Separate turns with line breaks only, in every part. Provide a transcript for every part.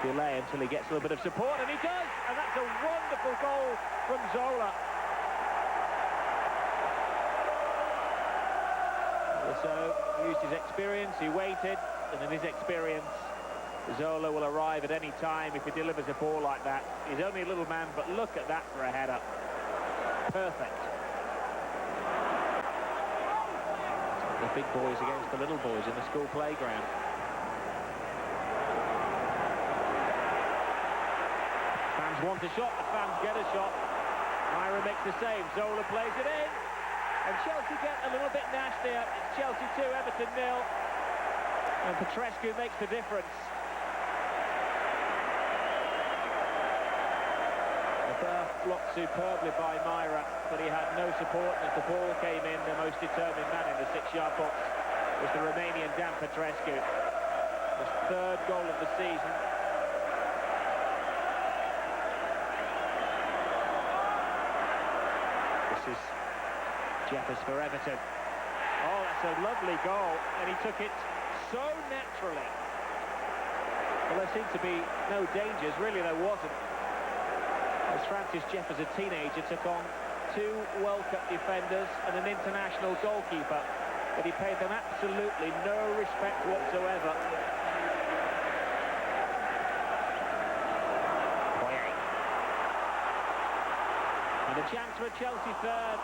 delay until he gets a little bit of support, and he does, and that's a wonderful goal from Zola. So used his experience, he waited, and in his experience, Zola will arrive at any time if he delivers a ball like that. He's only a little man, but look at that for a header. Perfect. The big boys against the little boys in the school playground. Fans want a shot, the fans get a shot. Myra makes the save, Zola plays it in. And Chelsea get a little bit nasty. It's Chelsea 2, Everton 0. And Petrescu makes the difference. The birth blocked superbly by Myra, but he had no support as the ball came in. The most determined man in the 6-yard box was the Romanian Dan Petrescu. His 3rd goal of the season. This is Jeffers for Everton. Oh, that's a lovely goal, and he took it so naturally. Well, there seemed to be no dangers, really there wasn't. As Francis Jeffers, a teenager, took on 2 World Cup defenders and an international goalkeeper, but he paid them absolutely no respect whatsoever. And a chance for a Chelsea 3rd.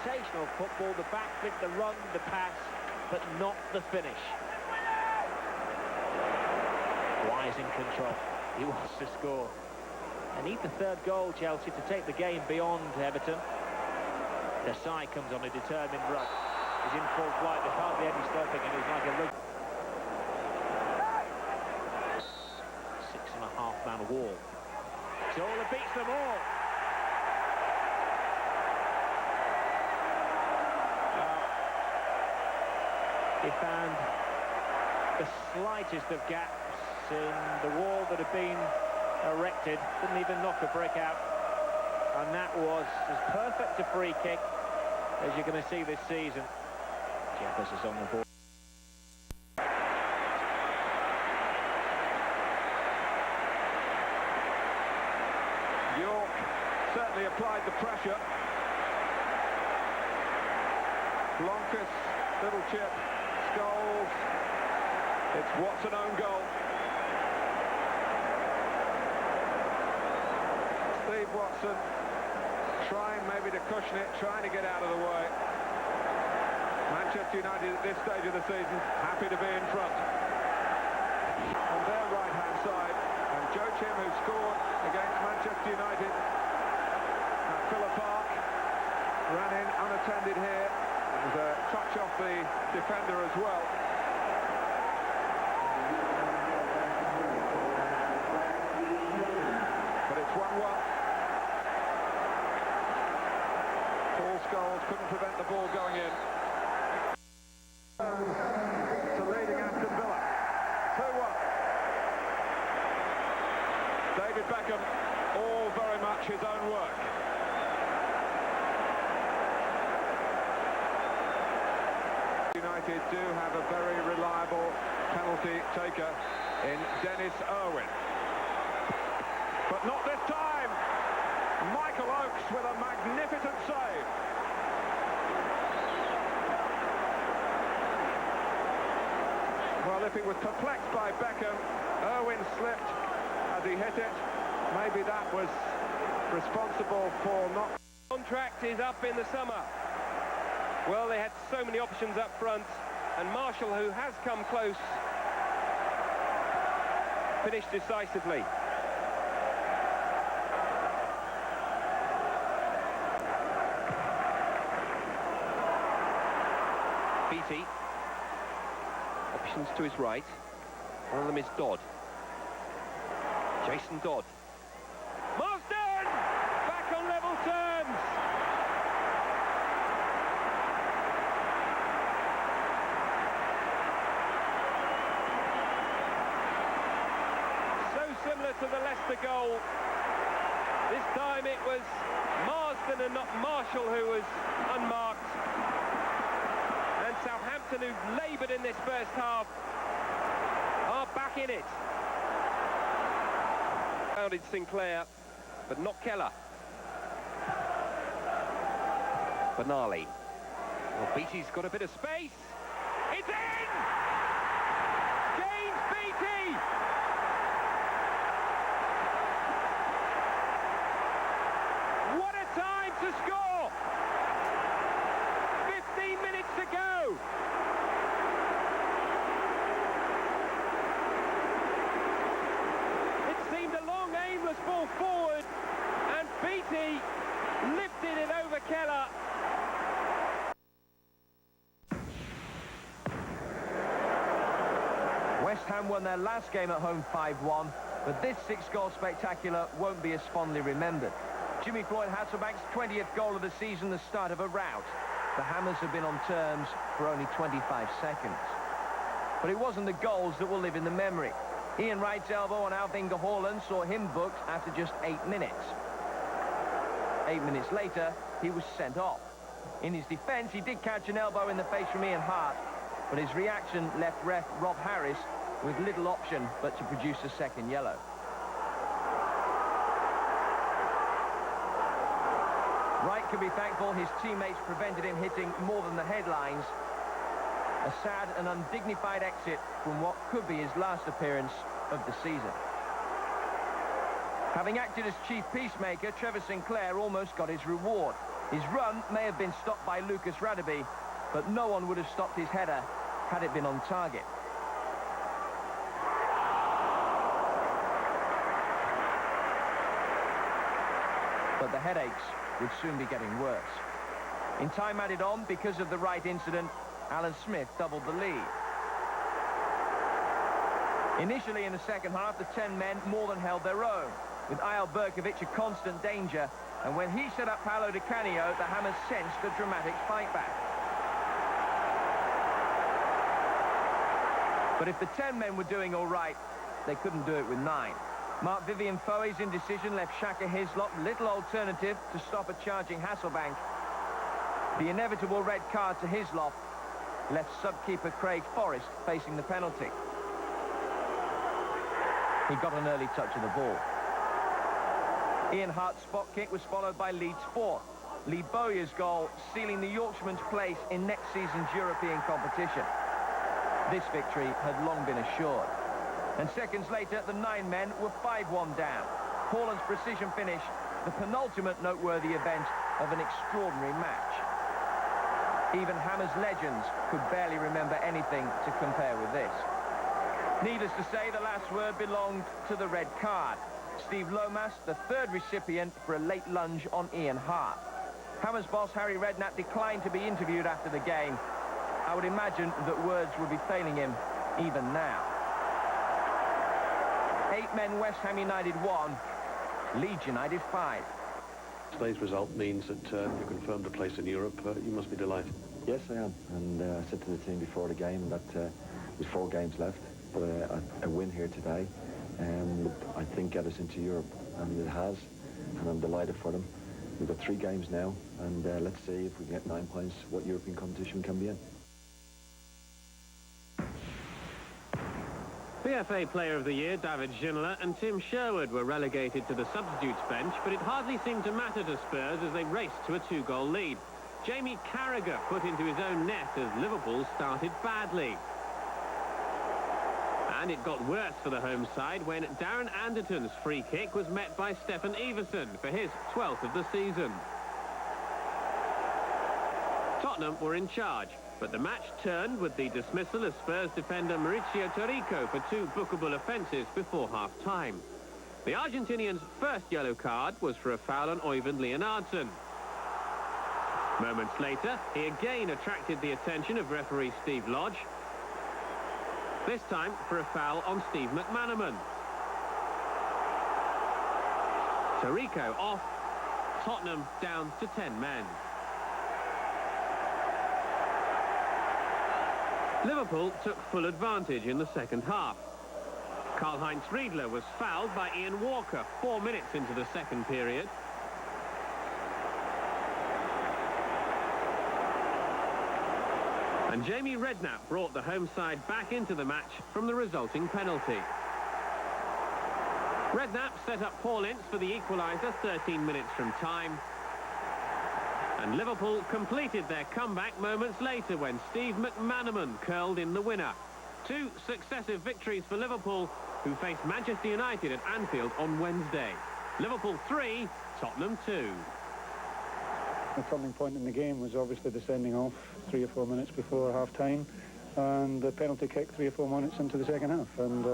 Sensational football, the back flick, the run, the pass, but not the finish. Wise in control. He wants to score. They need the 3rd goal, Chelsea, to take the game beyond Everton. Desai comes on a determined run. He's in full flight, there's hardly any stopping, and he's like a rugby. 6.5-man wall. Zola beats them all. He found the slightest of gaps in the wall that had been erected, didn't even knock a brick out, and that was as perfect a free kick as you're going to see this season. Jeffers is on the ball.
York certainly applied the pressure. Blankus, little chip. Goals. It's Watson own goal. Steve Watson trying maybe to cushion it, trying to get out of the way. Manchester United at this stage of the season happy to be in front. On their right-hand side, and Joe Chim, who scored against Manchester United at Villa Park, ran in unattended here. There's a touch off the defender as well. But it's 1-1. Paul Scholes couldn't prevent the ball going in. To leading Aston Villa. 2-1. David Beckham, all very much his own work. United do have a very reliable penalty taker in Dennis Irwin. But not this time! Michael Oakes with a magnificent save. Well, if he was perplexed by Beckham, Irwin slipped as he hit it. Maybe that was responsible for not...
Contract is up in the summer. Well, they had so many options up front, and Marshall, who has come close, finished decisively. Beattie. Options to his right. One of them is Dodd. Jason Dodd. Marsden! Back on level terms! Similar to the Leicester goal. This time it was Marsden and not Marshall who was unmarked. And Southampton, who laboured in this first half, back in it. Founded Sinclair, but not Keller. Benali. Well, Beattie's got a bit of space. It's in! James Beattie! What a time to score! 15 minutes to go! It seemed a long, aimless ball forward, and Beattie lifted it over Keller.
West Ham won their last game at home 5-1, but this 6-goal spectacular won't be as fondly remembered. Jimmy Floyd Hasselbank's 20th goal of the season, the start of a rout. The Hammers have been on terms for only 25 seconds. But it wasn't the goals that will live in the memory. Ian Wright's elbow on Alvinga Haaland saw him booked after just 8 minutes. 8 minutes later, he was sent off. In his defence, he did catch an elbow in the face from Ian Hart, but his reaction left ref Rob Harris with little option but to produce a second yellow. Wright can be thankful his teammates prevented him hitting more than the headlines. A sad and undignified exit from what could be his last appearance of the season. Having acted as chief peacemaker, Trevor Sinclair almost got his reward. His run may have been stopped by Lucas Radeby, but no one would have stopped his header had it been on target. But the headaches would soon be getting worse. In time added on, because of the Wright incident, Alan Smith doubled the lead. Initially in the second half, the 10 men more than held their own, with Eyal Berkovic a constant danger, and when he set up Paolo Di Canio, the Hammers sensed a dramatic fight back. But if the 10 men were doing all right, they couldn't do it with 9. Mark Vivian Foe's indecision left Shaka Hislop little alternative to stop a charging Hasselbank. The inevitable red card to Hislop left sub-keeper Craig Forrest facing the penalty. He got an early touch of the ball. Ian Hart's spot kick was followed by Leeds' fourth. Lee Bowyer's goal sealing the Yorkshireman's place in next season's European competition. This victory had long been assured. And seconds later, the 9 men were 5-1 down. Haaland's precision finish, the penultimate noteworthy event of an extraordinary match. Even Hammers legends could barely remember anything to compare with this. Needless to say, the last word belonged to the red card. Steve Lomas, the third recipient for a late lunge on Ian Hart. Hammers boss Harry Redknapp declined to be interviewed after the game. I would imagine that words would be failing him even now. 8 men West Ham United 1, Leeds United 5.
Today's result means that you're confirmed a place in Europe. You must be delighted.
Yes, I am. And I said to the team before the game that with 4 games left, but a win here today, I think get us into Europe. And it has, and I'm delighted for them. We've got 3 games now, and let's see if we can get 9 points, what European competition can be in.
PFA Player of the Year David Ginola and Tim Sherwood were relegated to the substitutes bench, but it hardly seemed to matter to Spurs as they raced to a 2-goal lead. Jamie Carragher put into his own net as Liverpool started badly. And it got worse for the home side when Darren Anderton's free kick was met by Stefan Everson for his 12th of the season. Tottenham were in charge, but the match turned with the dismissal of Spurs defender Mauricio Taricco for 2 bookable offences before half-time. The Argentinian's first yellow card was for a foul on Øyvind Leonardsen. Moments later, he again attracted the attention of referee Steve Lodge, this time for a foul on Steve McManaman. Taricco off, Tottenham down to 10 men. Liverpool took full advantage in the second half. Karl-Heinz Riedler was fouled by Ian Walker 4 minutes into the second period. And Jamie Redknapp brought the home side back into the match from the resulting penalty. Redknapp set up Paul Ince for the equaliser 13 minutes from time. And Liverpool completed their comeback moments later when Steve McManaman curled in the winner. 2 successive victories for Liverpool, who face Manchester United at Anfield on Wednesday. Liverpool 3, Tottenham 2.
The turning point in the game was obviously the sending off 3 or 4 minutes before half-time, and the penalty kick 3 or 4 minutes into the second half. And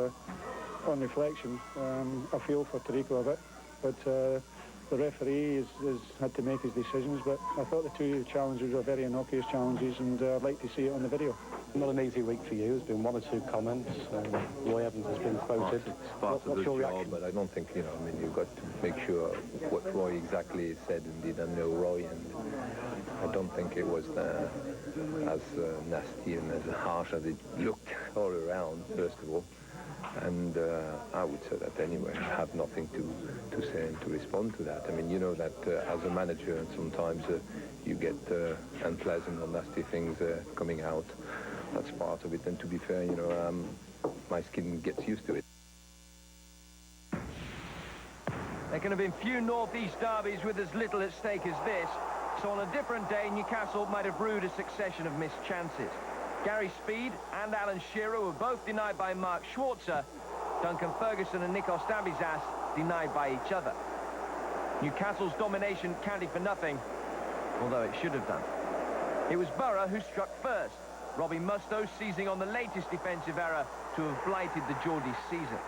on reflection, I feel for Tarico a bit, but the referee has had to make his decisions. But I thought the 2 challenges were very innocuous challenges, and I'd like to see it on the video.
Not an easy week for you. There's been 1 or 2 comments. Roy Evans has been quoted.
It's part of the job, but I don't think, you know, I mean, you've got to make sure what Roy exactly said. Indeed, I know Roy, and I don't think it was as nasty and as harsh as it looked all around, first of all. And I would say that anyway. I have nothing to say and to respond to that. I mean, you know that as a manager, sometimes you get unpleasant or nasty things coming out. That's part of it, and to be fair, you know, my skin gets used to it.
There can have been few North-East derbies with as little at stake as this, so on a different day, Newcastle might have brewed a succession of missed chances. Gary Speed and Alan Shearer were both denied by Mark Schwarzer. Duncan Ferguson and Nikos Dambizas denied by each other. Newcastle's domination counted for nothing, although it should have done. It was Borough who struck first, Robbie Mustoe seizing on the latest defensive error to have blighted the Geordies' season.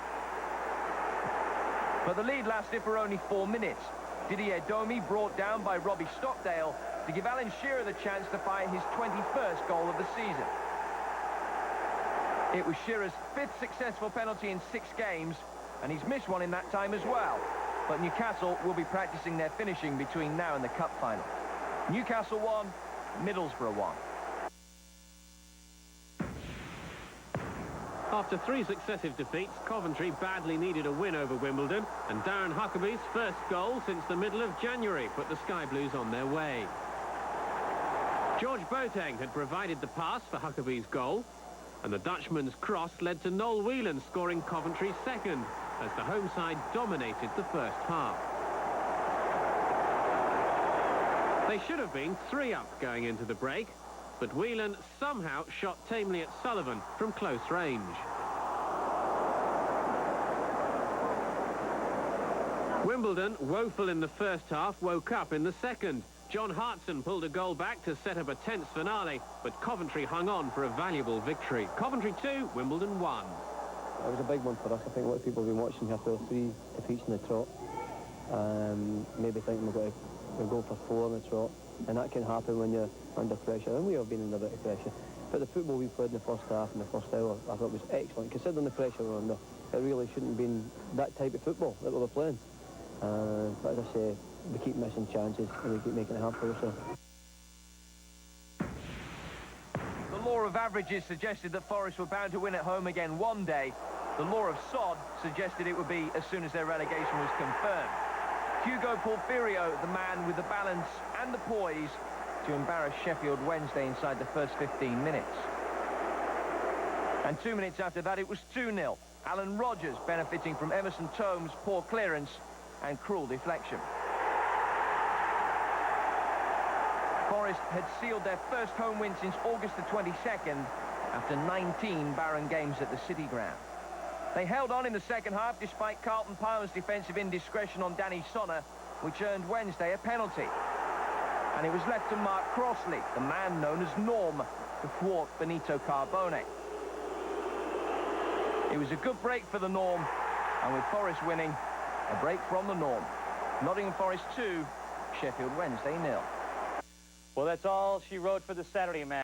But the lead lasted for only 4 minutes. Didier Domi brought down by Robbie Stockdale to give Alan Shearer the chance to fire his 21st goal of the season. It was Shearer's 5th successful penalty in 6 games, and he's missed one in that time as well. But Newcastle will be practicing their finishing between now and the cup final. Newcastle 1, Middlesbrough 1.
After 3 successive defeats, Coventry badly needed a win over Wimbledon, and Darren Huckabee's first goal since the middle of January put the Sky Blues on their way. George Boateng had provided the pass for Huckabee's goal, and the Dutchman's cross led to Noel Whelan scoring Coventry's second, as the home side dominated the first half. They should have been 3 up going into the break, but Whelan somehow shot tamely at Sullivan from close range. Wimbledon, woeful in the first half, woke up in the second. John Hartson pulled a goal back to set up a tense finale, but Coventry hung on for a valuable victory. Coventry 2, Wimbledon 1.
It was a big one for us. I think a lot of people have been watching here for 3 defeats in the trot. Maybe thinking we'll go for 4 in the trot. And that can happen when you're under pressure, and we have been under a bit of pressure. But the football we played in the first half and the first hour, I thought was excellent. Considering the pressure we were under, it really shouldn't have been that type of football that we were playing. But as I say, we keep missing chances and we keep making it hard for ourselves.
The law of averages suggested that Forest were bound to win at home again one day. The law of sod suggested it would be as soon as their relegation was confirmed. Hugo Porfirio, the man with the balance and the poise to embarrass Sheffield Wednesday inside the first 15 minutes. And 2 minutes after that, it was 2-0. Alan Rogers benefiting from Emerson Tome's poor clearance and cruel deflection. Forest had sealed their first home win since August the 22nd after 19 barren games at the City Ground. They held on in the second half despite Carlton Palmer's defensive indiscretion on Danny Sonner, which earned Wednesday a penalty. And it was left to Mark Crossley, the man known as Norm, to thwart Benito Carbone. It was a good break for the Norm, and with Forest winning, a break from the Norm. Nottingham Forest 2, Sheffield Wednesday 0.
Well, that's all she wrote for the Saturday match.